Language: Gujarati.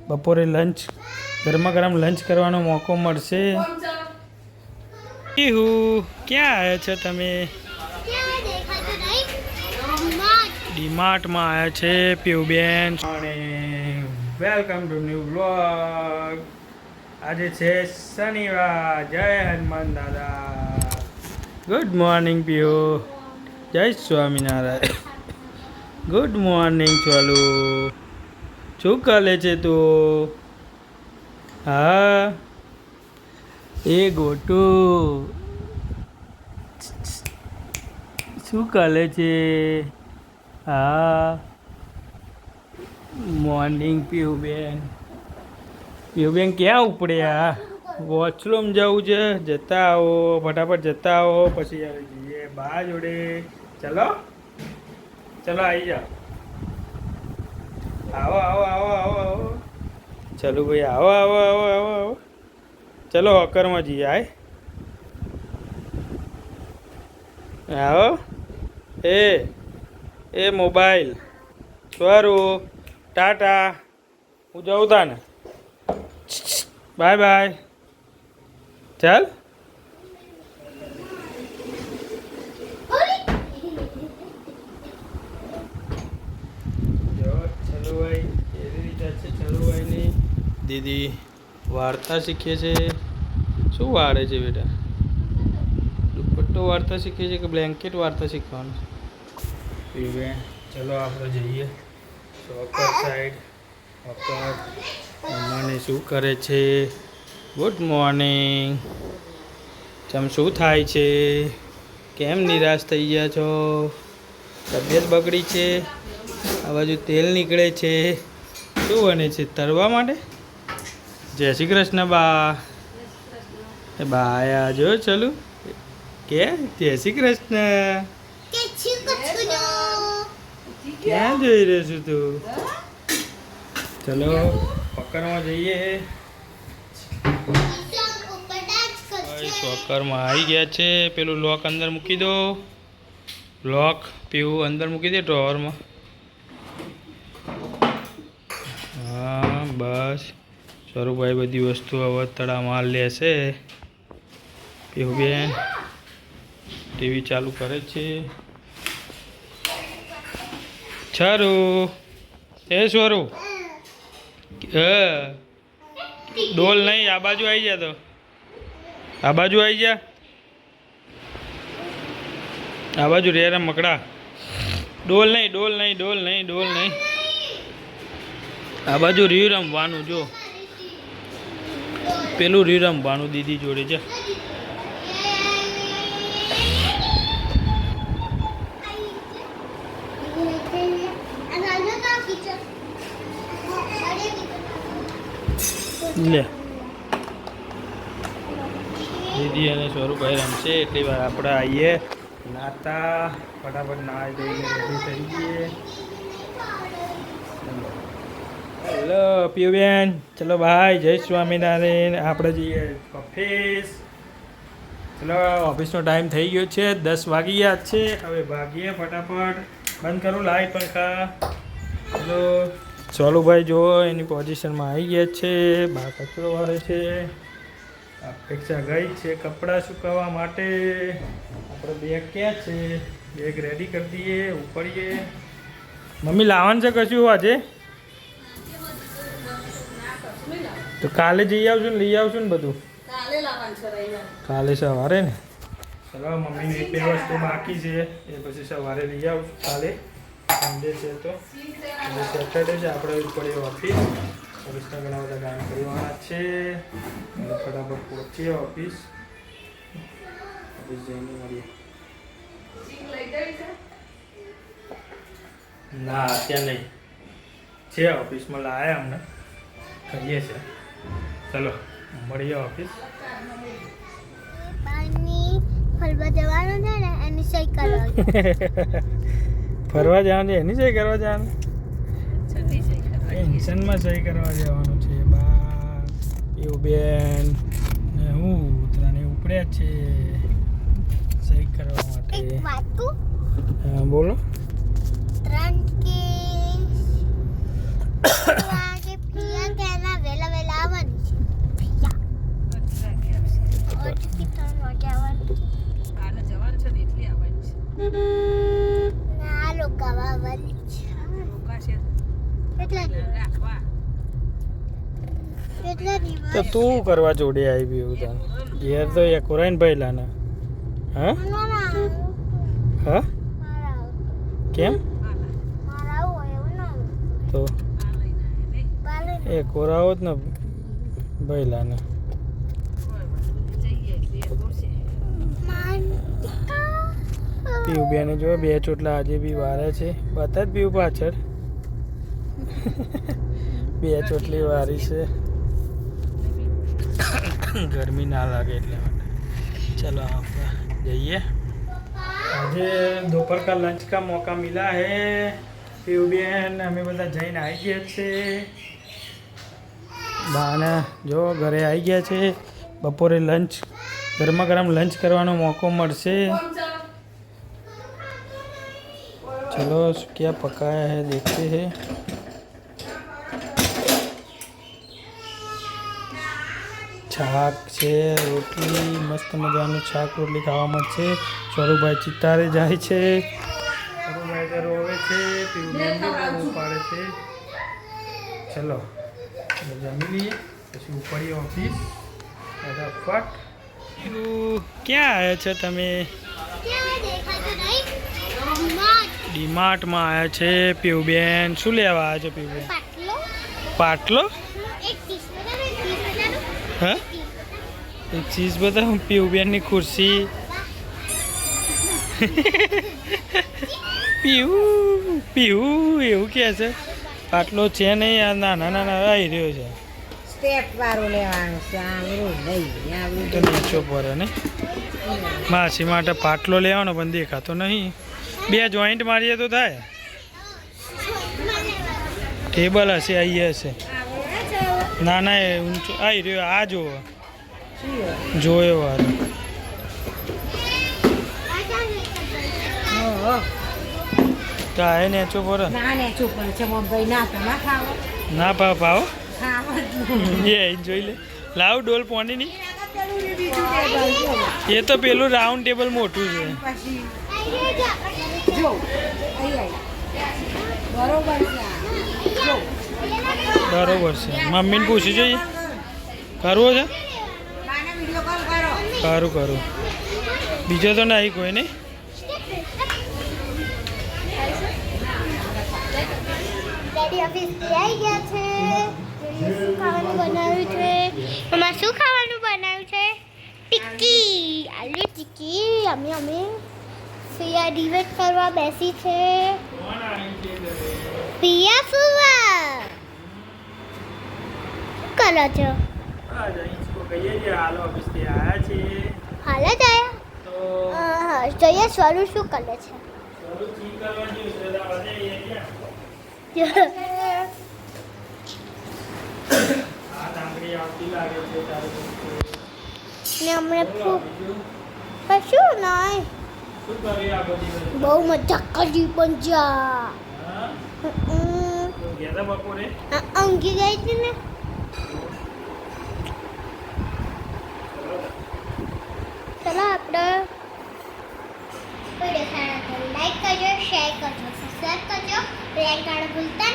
બપોરે લંચ ગરમા ગરમ લંચ કરવાનો મોકો મળશે. ઇહુ ક્યાં આવ્યા છો તમે? ડીમાર્ટમાં આવ્યા છે પીયુબેન. અને વેલકમ ટુ ન્યૂ વ્લોગ. આજે છે શનિવાર. જય હનુમાન દાદા. Good morning Piyu. જય સ્વામિનારાયણ. ગુડ મોર્નિંગ ચાલુ. શું કરે છે તું? હા એ ગોટું શું કરે છે? હા મોર્નિંગ પીયુબેન. પીયુબેન ક્યાં ઉપડ્યા? વોશરૂમ જવું છે. જતા આવો, ફટાફટ જતા આવો, પછી જઈએ બા જોડે. ચલો ચલો આવી જાઓ. આવો આવો આવો આવો આવો. ચલો ભાઈ આવો આવો આવો આવો આવો. ચલો હોકરમાં જઈએ. આવો. એ મોબાઈલ સ્વરૂપ ટાટા. હું જઉં તા ને. Bye bye. ચાલ. દીદી વાર્તા શીખે છે. શું વાળે છે બેટા? દુપટ્ટો વાર્તા શીખે છે કે બ્લેન્કેટ વાર્તા શીખવાનું? ચલો આપણે જઈએ સોકર સાઈડ. સોકર મમ્માને શું કરે છે? Good morning. શું થાય છે? કેમ નિરાશ થઈ ગયા છો? તબિયત બગડી છે? આ બાજુ તેલ નીકળે છે. શું બને છે? તરવા માટે? જય શ્રી કૃષ્ણ બા. બા આયા જો. ચલું કે જય શ્રી કૃષ્ણ. ક્યાં જોઈ રહ્યો છું તું? ચલો પકડવા જઈએ. ચોકરમાં આવી ગયા છે. પેલું લોક અંદર મૂકી દો. લોક પીવું અંદર મૂકી દે ડ્રોવરમાં. હા બસ. સ્વરૂપભાઈ બધી વસ્તુ હવે તળામાં લેશે. પીયુબેન ટીવી ચાલુ કરે છે. છરું એ સ્વરૂપ ડોલ નહીં. આ બાજુ આવી જા. તો આ બાજુ આવી જા. આ બાજુ રે મકડા. ડોલ નહીં ડોલ નહીં ડોલ નહીં ડોલ નહીં. આ બાજુ રીવ રમવાનું. જો પેલું રીવ રમવાનું દીદી જોડે છે. લે દીદી અને સ્વરૂપભાઈ રમશે. એટલી વાર આપણે આવીએ નાતા. ફટાફટ નાહી ધોઈને રેડી થઈ જઈએ. હેલો પીયુબેન. ચલો ભાઈ જય સ્વામિનારાયણ. આપણે જઈએ ઓફિસ. ચલો ઓફિસનો ટાઈમ થઈ ગયો છે. 10 વાગી ગયા છે. હવે ભાગીએ ફટાફટ. બંધ કરું લાઈટ પંખા. ચલો ચોલુભાઈ જુઓ એની પોઝિશનમાં આવી ગયા છે. બહાર કચરો વાળે છે. અપેક્ષા ગઈ છે કપડાં સુકાવવા માટે. આપણે બેગ ક્યાં છે? બેગ રેડી કરી દઈએ. ઉપડીએ. મમ્મી લાવવાનું છે કશું આજે? તો કાલે જઈ આવશું ને લઈ આવશું ને બધું. કાલે સવારે ને. ચલો મમ્મીને 1-2 વસ્તુ બાકી છે એ પછી સવારે લઈ આવશું. કાલે સન્ડે છે તો સેટરડે છે. આપણે પડે ઓફિસ. ઓફિસના ઘણા બધા કામ કરવાના છે. ફટાફટ પહોંચીએ ઓફિસ. ઓફિસ જઈને મળીએ. ના અત્યારે નહીં છે. ઓફિસમાં લાયા અમને કરીએ છે. ચલો મળીએ ઓફિસ. ફરવા જવાનું છે ને એની સહી કરવાની. ફરવા જવાનું છે એની સહી કરવા જવાનું. પેન્શનમાં સહી કરવા જવાનું છે. બા પીયુબેન ને હું ઉતરાને ઉપડ્યા છે સહી કરવા માટે. હા બોલો. 3 કે કેટલા દિવસ તો તું કરવા જોડે આવી બી તને ઘેર તો એ કોરાઈને ભયલાને હા હા કેમ તો એ કોરાવો જ ને ભયલાને પીવું બેને જો બે ચોટલા આજે બી વારે છે બતા જ પીવું પાછળ બે ચોટલી વારી છે ગરમી ના લાગે એટલે માટે चलो आप जाइए आज दोपहर का लंच का मौका मिला है पीयू बेन અમે બધા જઈને આવી ગયા છે બાને જો ઘરે આવી ગયા છે બપોરે લંચ ગરમા ગરમ લંચ કરવાનો મોકો મળશે चलो क्या पकाया है देखते हैं છાક છે રોટલી મસ્ત મજાનું છાક રોટલી ખાવા મળશે સ્વરૂપભાઈ ચિત્તારે જાય છે સ્વરૂપભાઈ તો રોવે છે પીવું બહુ પાડે છે ચલો જમી લઈએ પછી ઉપડી ઓફિસ ફટાફટ ક્યાં આવ્યા છો તમે ડીમાર્ટમાં આવ્યા છે પીવુબેન શું લેવા આવ્યા છો પીવુબેન પાટલો હા એક ચીજ બતાવો પીવુબેનની ખુરશી પીવું એવું કે છે પાટલો છે નહીં આ નાના નાના આવી રહ્યો છે સ્ટેપ વાળું લેવાનું છે આવડું નહીં આવડું તો નીચો પડે ને માસી માટે પાટલો લેવાનો પણ દેખાતો નહીં બે જોઈન્ટ મારીએ તો થાય ટેબલ હશે આવી હશે ના ના એ ઊંચો આવી રહ્યો આ જુઓ જોયો વારો તો આ નેચો પર ના ને ચૂપ છે મમ્મી ના તો ના ખાવો ના પાવો ખાવો એ જોઈ લે લાવ ડોલ પોની ની એ તો પેલું રાઉન્ડ ટેબલ મોટું છે પછી જો અહીં બરોબર છે જો બરોબર છે મમ્મીને પૂછી જોઈએ કરવો છે માને વિડિયો કોલ કરો કરું બીજો તો નહીં કોઈ નહીં ડેડી ઓફિસથી આવી ગયા છે શું ખાવાનું બનાવ્યું છે મમ્મા શું ખાવાનું બનાવ્યું છે ટિક્કી આલુ ટિક્કી અમે ફિયા ડિબેટ કરવા બેસી છે પિયા ફુવા શું કરો છો હાલ જ આવ્યા જઈએ સ્વરૂપ શું કરે છે ને હમણાં કશું નહીં બહુ મજા કરી પણ જા ઊંઘી ગઈ હતી ને ચલો આપણે લાઈક કરજો શેર કરજો સબસ્ક્રાઈબ કરજો બેલ આઇકન ભૂલતા